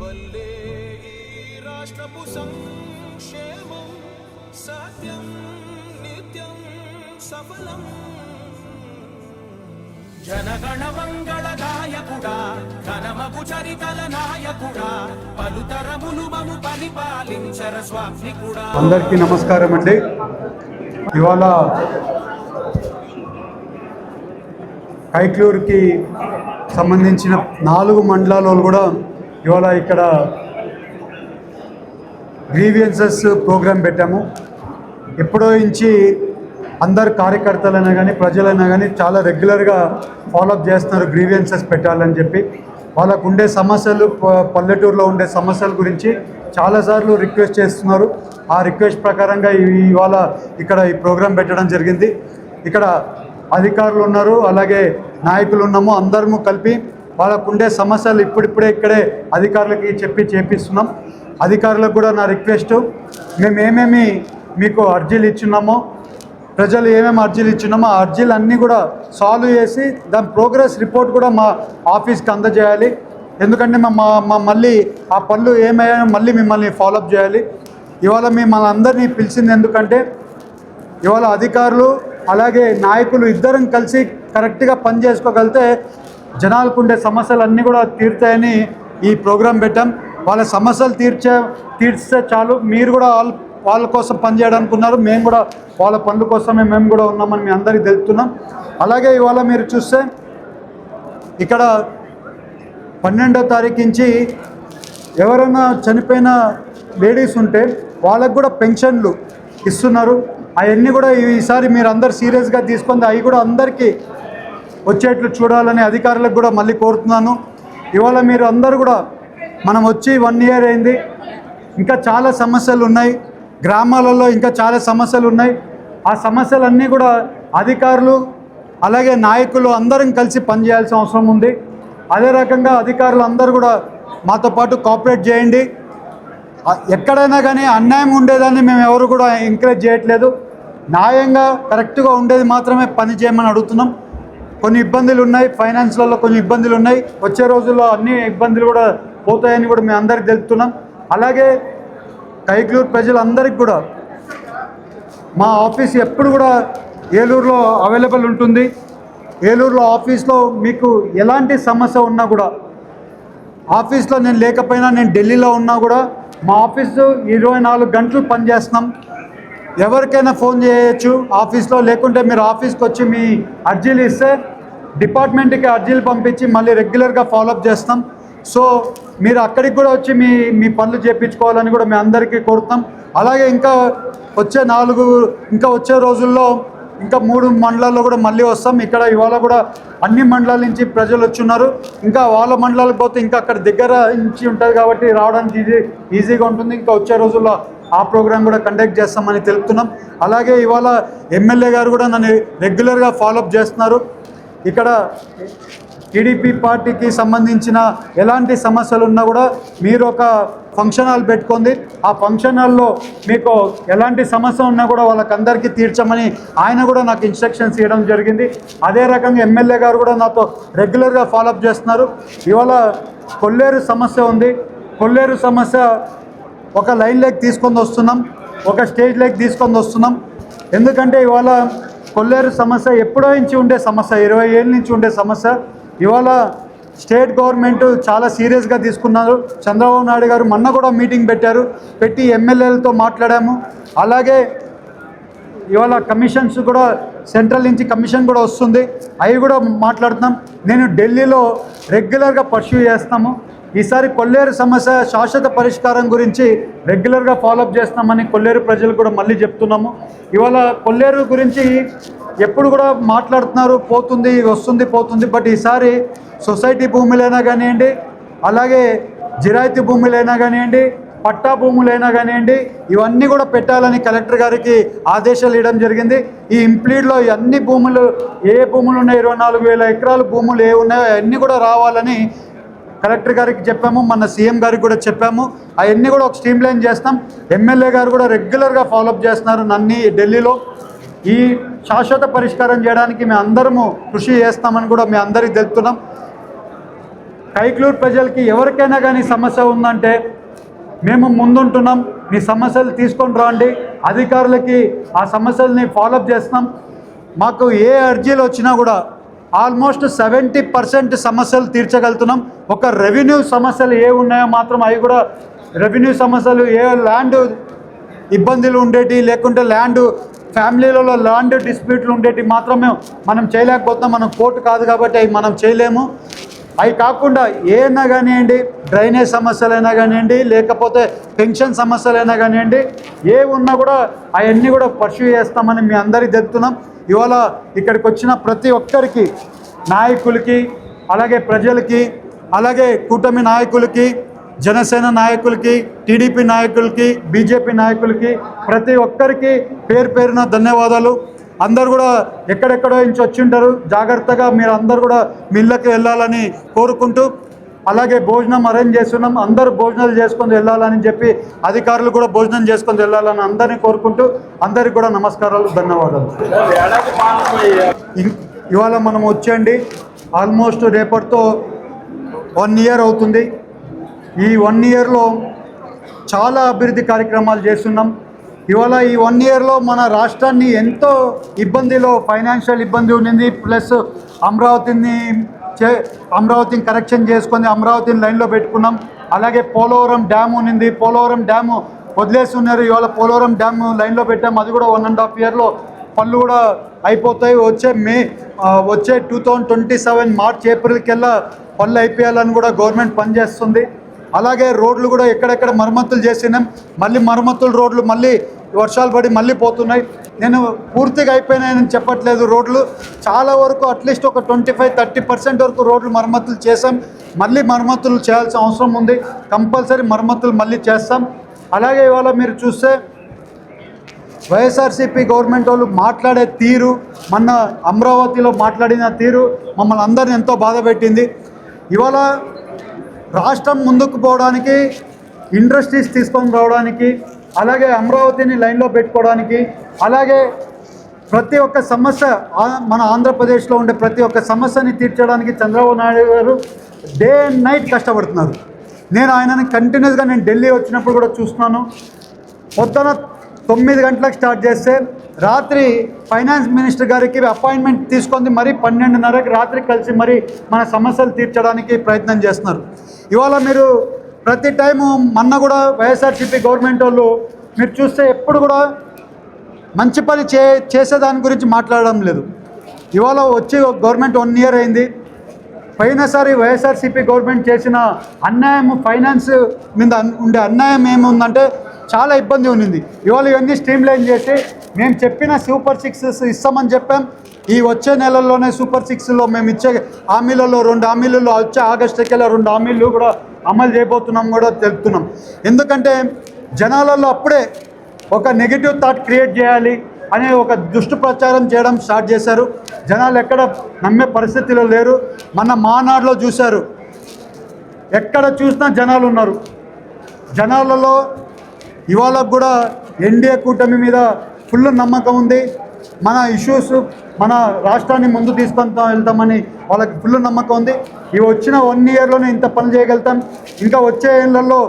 వల్లే ఈ రాష్ట్రపు సంక్షేమం సత్యం నిత్యం సఫలం. జనగణ మంగళ నాయకుడా ఘనమగు చరితల నాయకుడా పలుతరములు మము పరిపాలించర స్వామికుడా. అందరికీ నమస్కారం అండి. ఇవాళ కైక్లూరుకి సంబంధించిన 4 మండలాల్లో కూడా ఇవాళ ఇక్కడ గ్రీవియన్సెస్ ప్రోగ్రాం పెట్టాము. ఎప్పుడో నుంచి అందరు కార్యకర్తలైనా కానీ ప్రజలైనా కానీ చాలా రెగ్యులర్గా ఫాలోఅప్ చేస్తున్నారు గ్రీవియన్సెస్ పెట్టాలని చెప్పి. వాళ్ళకు ఉండే సమస్యలు, పల్లెటూరులో ఉండే సమస్యల గురించి చాలాసార్లు రిక్వెస్ట్ చేస్తున్నారు. ఆ రిక్వెస్ట్ ప్రకారంగా ఇవాళ ఇక్కడ ఈ ప్రోగ్రాం పెట్టడం జరిగింది. ఇక్కడ అధికారులు ఉన్నారు, అలాగే నాయకులు ఉన్నాము. అందరము కలిపి వాళ్ళకు ఉండే సమస్యలు ఇప్పుడిప్పుడే ఇక్కడే అధికారులకి చేపిస్తున్నాం. అధికారులకు కూడా నా రిక్వెస్ట్, మేము ఏమేమి మీకు అర్జీలు ఇచ్చున్నామో, ప్రజలు ఏమేమి అర్జీలు ఇచ్చున్నామో ఆ అర్జీలు అన్నీ కూడా సాల్వ్ చేసి దాని ప్రోగ్రెస్ రిపోర్ట్ కూడా మా ఆఫీస్కి అందజేయాలి. ఎందుకంటే మళ్ళీ ఆ పనులు ఏమయ్యాయో మళ్ళీ మిమ్మల్ని ఫాలోఅప్ చేయాలి. ఇవాళ మిమ్మల్ని అందరినీ పిలిచింది ఎందుకంటే ఇవాళ అధికారులు అలాగే నాయకులు ఇద్దరం కలిసి కరెక్ట్గా పని చేసుకోగలిగితే జనాలకు ఉండే సమస్యలన్నీ కూడా తీరుతాయని ఈ ప్రోగ్రాం పెట్టాం. వాళ్ళ సమస్యలు తీర్చితే చాలు. మీరు కూడా వాళ్ళ కోసం పనిచేయడానికి ఉన్నారు, మేము కూడా వాళ్ళ పనుల కోసమే మేము కూడా ఉన్నామని మీ అందరికీ తెలుపుతున్నాం. అలాగే ఇవాళ మీరు చూస్తే ఇక్కడ 12వ తారీఖు నుంచి ఎవరైనా చనిపోయిన లేడీస్ ఉంటే వాళ్ళకు కూడా పెన్షన్లు ఇస్తున్నారు. అవన్నీ కూడా ఈసారి మీరు అందరు సీరియస్గా తీసుకుంది అవి కూడా అందరికీ వచ్చేట్లు చూడాలని అధికారులకు కూడా మళ్ళీ కోరుతున్నాను. ఇవాళ మీరు అందరూ కూడా మనం వచ్చి 1 ఇయర్ అయింది, ఇంకా చాలా సమస్యలు ఉన్నాయి, గ్రామాలలో ఇంకా చాలా సమస్యలు ఉన్నాయి. ఆ సమస్యలన్నీ కూడా అధికారులు అలాగే నాయకులు అందరం కలిసి పనిచేయాల్సిన అవసరం ఉంది. అదే రకంగా అధికారులు అందరూ కూడా మాతో పాటు కోఆపరేట్ చేయండి. ఎక్కడైనా కానీ అన్యాయం ఉండేదాన్ని మేము ఎవరు కూడా ఎంకరేజ్ చేయట్లేదు. న్యాయంగా కరెక్ట్గా ఉండేది మాత్రమే పని చేయమని అడుగుతున్నాం. కొన్ని ఇబ్బందులు ఉన్నాయి, ఫైనాన్స్లలో కొన్ని ఇబ్బందులు ఉన్నాయి. వచ్చే రోజుల్లో అన్ని ఇబ్బందులు కూడా పోతాయని కూడా మేము అందరికీ తెలుపుతున్నాం. అలాగే కైక్లూరు ప్రజలందరికీ కూడా మా ఆఫీస్ ఎప్పుడు కూడా ఏలూరులో అవైలబుల్ ఉంటుంది. ఏలూరులో ఆఫీస్లో మీకు ఎలాంటి సమస్య ఉన్నా కూడా, ఆఫీస్లో నేను లేకపోయినా నేను ఢిల్లీలో ఉన్నా కూడా మా ఆఫీసు 24 గంటలు పనిచేస్తున్నాం. ఎవరికైనా ఫోన్ చేయొచ్చు ఆఫీస్లో, లేకుంటే మీరు ఆఫీస్కి వచ్చి మీ అర్జీలు ఇస్తే డిపార్ట్మెంట్కి అర్జీలు పంపించి మళ్ళీ రెగ్యులర్గా ఫాలోఅప్ చేస్తాం. సో మీరు అక్కడికి కూడా వచ్చి మీ పనులు చేయించుకోవాలని కూడా మేము అందరికీ కోరుతాం. అలాగే ఇంకా వచ్చే రోజుల్లో ఇంకా 3 మండలాల్లో కూడా మళ్ళీ వస్తాం. ఇక్కడ ఇవాళ కూడా అన్ని మండలాల నుంచి ప్రజలు వచ్చున్నారు. ఇంకా వాళ్ళ మండలాలకు పోతే ఇంకా అక్కడ దగ్గర నుంచి ఉంటుంది కాబట్టి రావడానికి ఈజీగా ఉంటుంది. ఇంకా వచ్చే రోజుల్లో ఆ ప్రోగ్రాం కూడా కండక్ట్ చేస్తామని తెలుపుతున్నాం. అలాగే ఇవాళ ఎమ్మెల్యే గారు కూడా నన్ను రెగ్యులర్గా ఫాలోఅప్ చేస్తున్నారు. ఇక్కడ టీడీపీ పార్టీకి సంబంధించిన ఎలాంటి సమస్యలు ఉన్నా కూడా మీరు ఒక ఫంక్షన్ హాల్ పెట్టుకుంది, ఆ ఫంక్షన్ హాల్లో మీకు ఎలాంటి సమస్య ఉన్నా కూడా వాళ్ళకందరికీ తీర్చమని ఆయన కూడా నాకు ఇన్స్ట్రక్షన్స్ ఇవ్వడం జరిగింది. అదే రకంగా ఎమ్మెల్యే గారు కూడా నాతో రెగ్యులర్గా ఫాలోఅప్ చేస్తున్నారు. ఇవాళ కొల్లేరు సమస్య ఉంది. కొల్లేరు సమస్య ఒక లైన్లోకి తీసుకొని వస్తున్నాం, ఒక స్టేజ్లోకి తీసుకొని వస్తున్నాం. ఎందుకంటే ఇవాళ కొల్లేరు సమస్య ఎప్పుడో నుంచి ఉండే సమస్య, 20 ఏళ్ళ నుంచి ఉండే సమస్య. ఇవాళ స్టేట్ గవర్నమెంట్ చాలా సీరియస్గా తీసుకున్నారు. చంద్రబాబు నాయుడు గారు మొన్న కూడా మీటింగ్ పెట్టి ఎమ్మెల్యేలతో మాట్లాడాము. అలాగే ఇవాళ కమిషన్స్ కూడా సెంట్రల్ నుంచి కమిషన్ కూడా వస్తుంది, అవి కూడా మాట్లాడుతున్నాం. నేను ఢిల్లీలో రెగ్యులర్గా పర్స్యూ చేస్తాము. ఈసారి కొల్లేరు సమస్య శాశ్వత పరిష్కారం గురించి రెగ్యులర్గా ఫాలోఅప్ చేస్తామని కొల్లేరు ప్రజలు కూడా మళ్ళీ చెప్తున్నాము. ఇవాళ కొల్లేరు గురించి ఎప్పుడు కూడా మాట్లాడుతున్నారు, పోతుంది వస్తుంది పోతుంది. బట్ ఈసారి సొసైటీ భూములైనా కానివ్వండి, అలాగే జిరాయితీ భూములైనా కానివ్వండి, పట్టా భూములైనా కానివ్వండి, ఇవన్నీ కూడా పెట్టాలని కలెక్టర్ గారికి ఆదేశాలు ఇవ్వడం జరిగింది. ఈ ఇంప్లీడ్లో అన్ని భూములు, ఏ భూములు ఉన్నాయి, 24,000 ఎకరాల భూములు ఏ ఉన్నాయో అవన్నీ కూడా రావాలని కలెక్టర్ గారికి చెప్పాము. మన సీఎం గారికి కూడా చెప్పాము. అవన్నీ కూడా ఒక స్ట్రీమ్ లైన్ చేస్తాం. ఎమ్మెల్యే గారు కూడా రెగ్యులర్గా ఫాలోఅప్ చేస్తున్నారు నన్ను ఢిల్లీలో. ఈ శాశ్వత పరిష్కారం చేయడానికి మేము అందరము కృషి చేస్తామని కూడా మేము అందరికీ తెలుపుతున్నాం. కైక్లూరు ప్రజలకి ఎవరికైనా కానీ సమస్య ఉందంటే మేము ముందుంటున్నాం, మీ సమస్యలు తీసుకొని రండి, అధికారులకి ఆ సమస్యల్ని ఫాలోఅప్ చేస్తున్నాం. మాకు ఏ అర్జీలు వచ్చినా కూడా ఆల్మోస్ట్ 70% సమస్యలు తీర్చగలుగుతున్నాం. ఒక రెవెన్యూ సమస్యలు ఏ ఉన్నాయో మాత్రం అవి కూడా రెవెన్యూ సమస్యలు, ఏ ల్యాండ్ ఇబ్బందులు ఉండేటి, లేకుంటే ల్యాండ్ ఫ్యామిలీలలో ల్యాండ్ డిస్ప్యూట్లు ఉండేటి మాత్రమే మనం చేయలేకపోతున్నాం. మనం కోర్టు కాదు కాబట్టి అవి మనం చేయలేము. అవి కాకుండా ఏమైనా కానివ్వండి, డ్రైనేజ్ సమస్యలైనా కానివ్వండి, లేకపోతే పెన్షన్ సమస్యలైనా కానివ్వండి, ఏ ఉన్నా కూడా అవన్నీ కూడా పర్సూ చేస్తామని మీ అందరికీ తెలుపుతున్నాం. ఇవాళ ఇక్కడికి వచ్చిన ప్రతి ఒక్కరికి, నాయకులకి, అలాగే ప్రజలకి, అలాగే కూటమి నాయకులకి, జనసేన నాయకులకి, టీడీపీ నాయకులకి, బీజేపీ నాయకులకి, ప్రతి ఒక్కరికి పేరు పేరున ధన్యవాదాలు. అందరు కూడా ఎక్కడెక్కడో నుంచి వచ్చి ఉంటారు. జాగ్రత్తగా మీరు అందరు కూడా మీ ఇళ్ళకి వెళ్ళాలని కోరుకుంటూ, అలాగే భోజనం అరేంజ్ చేస్తున్నాం, అందరూ భోజనాలు చేసుకొని వెళ్ళాలని చెప్పి, అధికారులు కూడా భోజనం చేసుకొని వెళ్ళాలని అందరినీ కోరుకుంటూ, అందరికి కూడా నమస్కారాలు, ధన్యవాదాలు. ఇవాళ మనం వచ్చేయండి ఆల్మోస్ట్ రేపటితో 1 year అవుతుంది. ఈ 1 yearలో చాలా అభివృద్ధి కార్యక్రమాలు చేస్తున్నాం. ఇవాళ ఈ 1 yearలో మన రాష్ట్రాన్ని ఎంతో ఇబ్బందిలో, ఫైనాన్షియల్ ఇబ్బంది ఉండింది, ప్లస్ అమరావతిని కరెక్షన్ చేసుకొని అమరావతిని లైన్లో పెట్టుకున్నాం. అలాగే పోలవరం డ్యామ్ ఉన్నింది, పోలవరం డ్యాము వదిలేసి ఉన్నారు. ఇవాళ పోలవరం డ్యామ్ లైన్లో పెట్టాం. అది కూడా 1.5 yearలో పనులు కూడా అయిపోతాయి. వచ్చే 2027 మార్చ్ ఏప్రిల్ కల్లా పనులు అయిపోయాలని కూడా గవర్నమెంట్ పనిచేస్తుంది. అలాగే రోడ్లు కూడా ఎక్కడెక్కడ మరమ్మతులు చేసినాం. మళ్ళీ మరమ్మతులు రోడ్లు మళ్ళీ వర్షాలు పడి మళ్ళీ పోతున్నాయి. నేను పూర్తిగా అయిపోయినాయని చెప్పట్లేదు. రోడ్లు చాలా వరకు అట్లీస్ట్ ఒక 25-30% వరకు రోడ్లు మరమ్మతులు చేసాం. మళ్ళీ మరమ్మతులు చేయాల్సిన అవసరం ఉంది. కంపల్సరీ మరమ్మతులు మళ్ళీ చేస్తాం. అలాగే ఇవాళ మీరు చూస్తే వైఎస్ఆర్సీపీ గవర్నమెంట్ వాళ్ళు మాట్లాడే తీరు, మొన్న అమరావతిలో మాట్లాడిన తీరు మమ్మల్ని అందరిని ఎంతో బాధ పెట్టింది. ఇవాళ రాష్ట్రం ముందుకు పోవడానికి, ఇండస్ట్రీస్ తీసుకొని రావడానికి, అలాగే అమరావతిని లైన్లో పెట్టుకోవడానికి, అలాగే ప్రతి ఒక్క సమస్య, మన ఆంధ్రప్రదేశ్లో ఉండే ప్రతి ఒక్క సమస్యని తీర్చడానికి చంద్రబాబు నాయుడు గారు డే అండ్ నైట్ కష్టపడుతున్నారు. నేను ఆయనని కంటిన్యూస్గా నేను ఢిల్లీ వచ్చినప్పుడు కూడా చూస్తున్నాను. పొద్దున 9 గంటలకు స్టార్ట్ చేస్తే రాత్రి ఫైనాన్స్ మినిస్టర్ గారికి అపాయింట్మెంట్ తీసుకొని మరి 12:30కి రాత్రి కలిసి మరి మన సమస్యలు తీర్చడానికి ప్రయత్నం చేస్తున్నారు. ఇవాళ మీరు ప్రతి టైము మొన్న కూడా వైఎస్ఆర్సీపీ గవర్నమెంట్ వాళ్ళు మీరు చూస్తే ఎప్పుడు కూడా మంచి పని చేసేదాని గురించి మాట్లాడడం లేదు. ఇవాళ వచ్చి గవర్నమెంట్ 1 year అయింది. పోయినసారి వైఎస్ఆర్సీపీ గవర్నమెంట్ చేసిన అన్యాయం, ఫైనాన్స్ మీద ఉండే అన్యాయం ఏముందంటే చాలా ఇబ్బంది ఉన్నింది. ఇవాళ ఇవన్నీ స్ట్రీమ్లైన్ చేసి మేము చెప్పిన సూపర్ 6 ఇస్తామని చెప్పాం. ఈ వచ్చే నెలల్లోనే సూపర్ 6లో మేము ఇచ్చే హామీలలో 2 హామీలు, వచ్చే ఆగస్టుకెళ్ళ 2 హామీలు కూడా అమలు చేయబోతున్నాం కూడా తెలుపుతున్నాం. ఎందుకంటే జనాలలో అప్పుడే ఒక నెగిటివ్ థాట్ క్రియేట్ చేయాలి అనే ఒక దుష్టు ప్రచారం చేయడం స్టార్ట్ చేశారు. జనాలు ఎక్కడ నమ్మే పరిస్థితిలో లేరు. మన మానాడులో చూశారు, ఎక్కడ చూసినా జనాలు ఉన్నారు. జనాలలో ఇవాళ కూడా ఎన్డీఏ కూటమి మీద ఫుల్ నమ్మకం ఉంది. మన ఇష్యూస్, మన రాష్ట్రాన్ని ముందు తీసుకొని వెళ్తామని వాళ్ళకి ఫుల్ నమ్మకం ఉంది. ఇవి వచ్చిన 1 yearలోనే ఇంత పని చేయగలుగుతాం. ఇంకా వచ్చే ఏళ్ళల్లో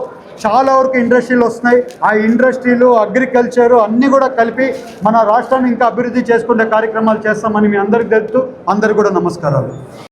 చాలా వరకు ఇండస్ట్రీలు వస్తున్నాయి. ఆ ఇండస్ట్రీలు, అగ్రికల్చరు అన్నీ కూడా కలిపి మన రాష్ట్రాన్ని ఇంకా అభివృద్ధి చేసుకునే కార్యక్రమాలు చేస్తామని మీ అందరికీ తెలుపుతూ అందరికీ కూడా నమస్కారాలు.